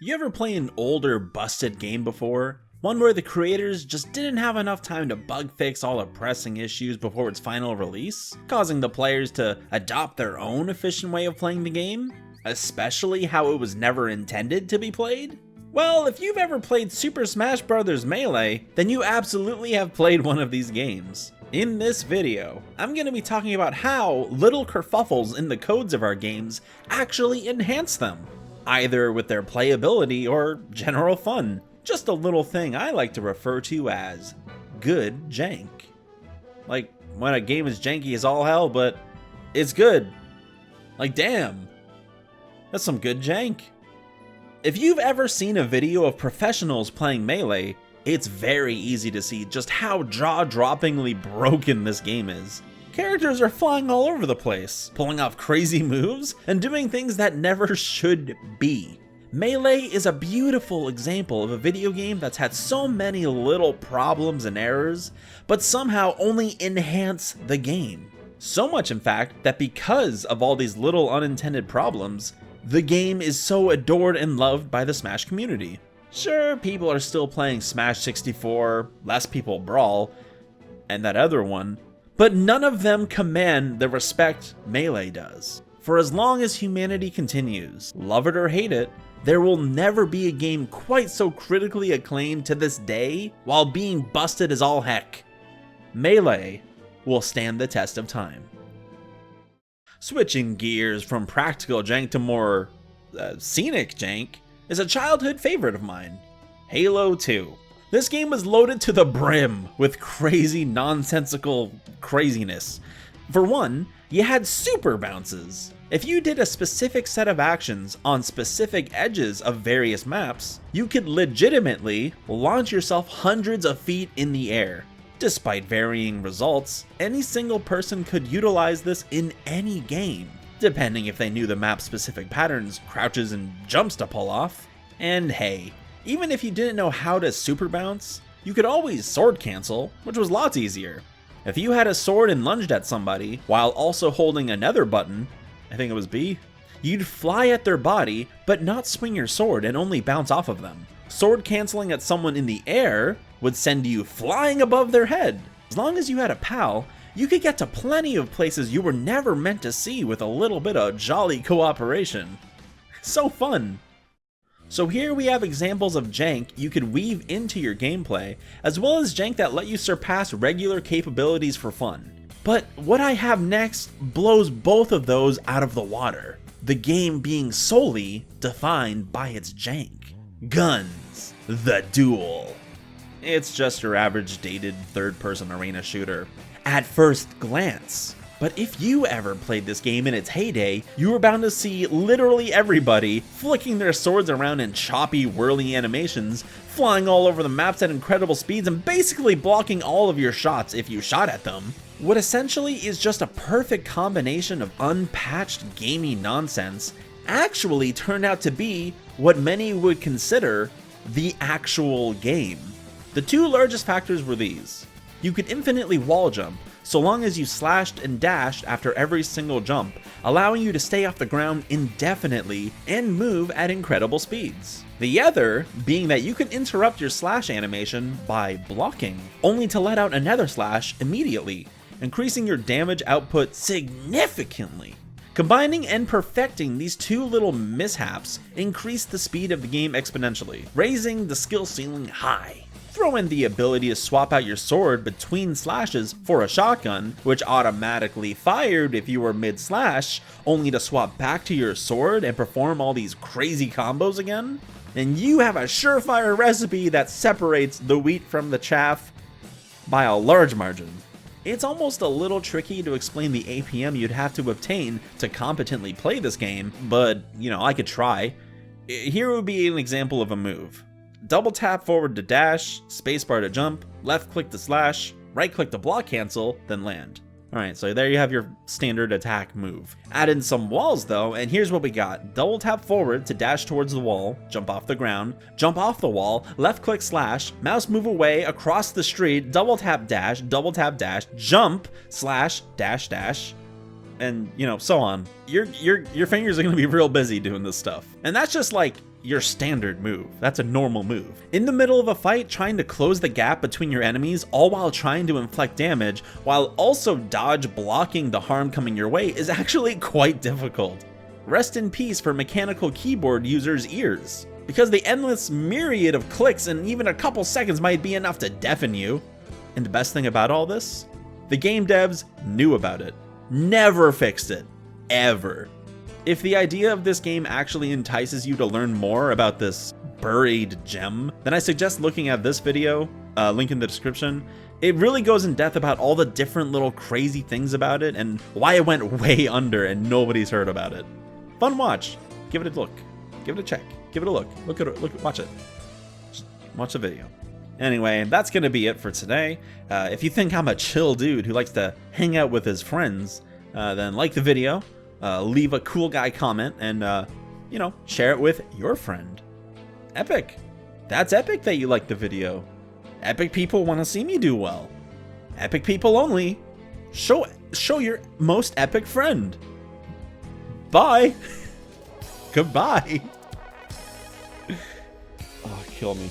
You ever play an older, busted game before? One where the creators just didn't have enough time to bug fix all the pressing issues before its final release, causing the players to adopt their own efficient way of playing the game? Especially how it was never intended to be played? Well, if you've ever played Super Smash Bros. Melee, then you absolutely have played one of these games. In this video, I'm going to be talking about how little kerfuffles in the codes of our games actually enhance them, either with their playability or general fun. Just a little thing I like to refer to as good jank. Like when a game is janky as all hell, but it's good. Like damn, that's some good jank. If you've ever seen a video of professionals playing Melee, it's very easy to see just how jaw-droppingly broken this game is. Characters are flying all over the place, pulling off crazy moves, and doing things that never should be. Melee is a beautiful example of a video game that's had so many little problems and errors, but somehow only enhance the game. So much in fact, that because of all these little unintended problems, the game is so adored and loved by the Smash community. Sure, people are still playing Smash 64, less people Brawl, and that other one, but none of them command the respect Melee does. For as long as humanity continues, love it or hate it, there will never be a game quite so critically acclaimed to this day while being busted as all heck. Melee will stand the test of time. Switching gears from practical jank to more scenic jank is a childhood favorite of mine, Halo 2. This game was loaded to the brim with crazy, nonsensical craziness. For one, you had super bounces. If you did a specific set of actions on specific edges of various maps, you could legitimately launch yourself hundreds of feet in the air. Despite varying results, any single person could utilize this in any game, depending if they knew the map's specific patterns, crouches, and jumps to pull off. And hey, even if you didn't know how to super bounce, you could always sword cancel, which was lots easier. If you had a sword and lunged at somebody while also holding another button, I think it was B, you'd fly at their body but not swing your sword and only bounce off of them. Sword canceling at someone in the air would send you flying above their head. As long as you had a pal, you could get to plenty of places you were never meant to see with a little bit of jolly cooperation. So fun! So here we have examples of jank you could weave into your gameplay, as well as jank that let you surpass regular capabilities for fun. But what I have next blows both of those out of the water, the game being solely defined by its jank. Guns, the Duel. It's just your average dated third-person arena shooter at first glance. But if you ever played this game in its heyday, you were bound to see literally everybody flicking their swords around in choppy, whirly animations, flying all over the maps at incredible speeds, and basically blocking all of your shots if you shot at them. What essentially is just a perfect combination of unpatched gamey nonsense actually turned out to be what many would consider the actual game. The two largest factors were these. You could infinitely wall jump, so long as you slashed and dashed after every single jump, allowing you to stay off the ground indefinitely and move at incredible speeds. The other being that you could interrupt your slash animation by blocking, only to let out another slash immediately, increasing your damage output significantly. Combining and perfecting these two little mishaps increased the speed of the game exponentially, raising the skill ceiling high. Throw in the ability to swap out your sword between slashes for a shotgun, which automatically fired if you were mid-slash, only to swap back to your sword and perform all these crazy combos again, and you have a surefire recipe that separates the wheat from the chaff by a large margin. It's almost a little tricky to explain the APM you'd have to obtain to competently play this game, but, I could try. Here would be an example of a move. Double tap forward to dash, spacebar to jump, left click to slash, right click to block cancel, then land. Alright, so there you have your standard attack move. Add in some walls though, and here's what we got. Double tap forward to dash towards the wall, jump off the ground, jump off the wall, left click slash, mouse move away across the street, double tap dash, jump, slash, dash dash, and so on. Your fingers are gonna be real busy doing this stuff. And that's just like your standard move. That's a normal move. In the middle of a fight, trying to close the gap between your enemies, all while trying to inflict damage, while also dodge blocking the harm coming your way, is actually quite difficult. Rest in peace for mechanical keyboard users' ears, because the endless myriad of clicks in even a couple seconds might be enough to deafen you. And the best thing about all this? The game devs knew about it. Never fixed it. Ever. If the idea of this game actually entices you to learn more about this buried gem, then I suggest looking at this video, link in the description. It really goes in depth about all the different little crazy things about it and why it went way under and nobody's heard about it. Fun watch. Give it a look. Give it a check. Give it a look. Watch it. Just watch the video. Anyway, that's gonna be it for today. If you think I'm a chill dude who likes to hang out with his friends, then like the video. Leave a cool guy comment and, you know, share it with your friend. Epic. That's epic that you like the video. Epic people want to see me do well. Epic people only. Show your most epic friend. Bye. Goodbye. Oh, kill me.